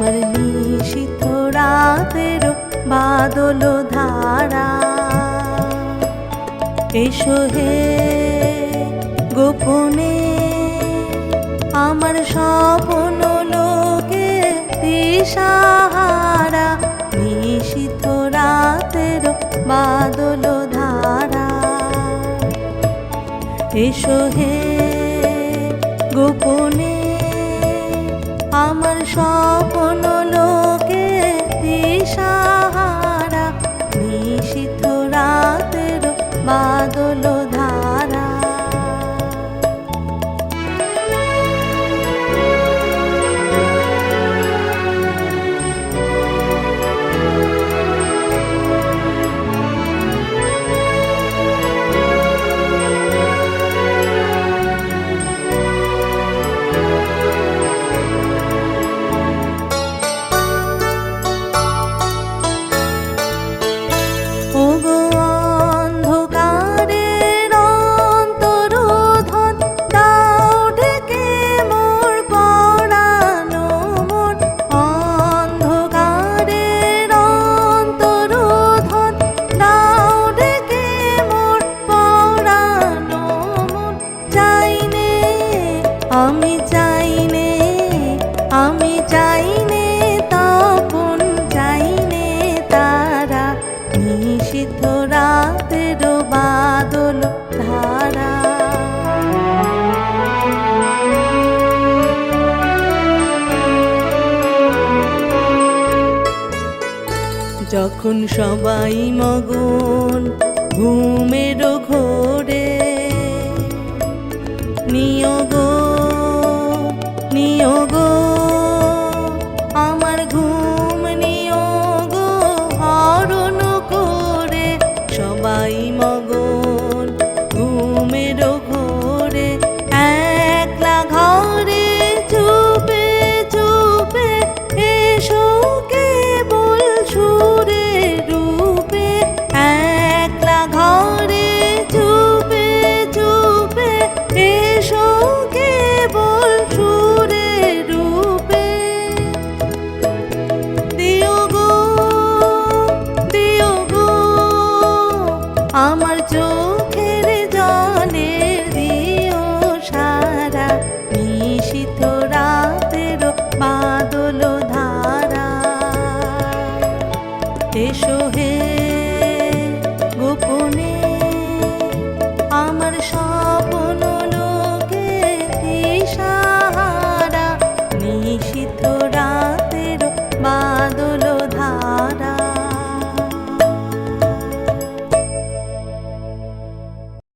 আমার নিশীথ রাতের বাদল ধারা, এসো হে গোপনে আমার স্বপ্ন লোকে দিশাহারা। নিশীথ রাতের বাদল ধারা, এসো হে গোপনে আমার স্বপ্ন লোকে দিশাহারা। নিশীথ রাতের বাদল ধারা। আমি চাইনে, আমি চাইনে তপন, চাইনে তারা। নিশীথ রাতের বাদল ধারা। যখন সবাই মগন ঘুম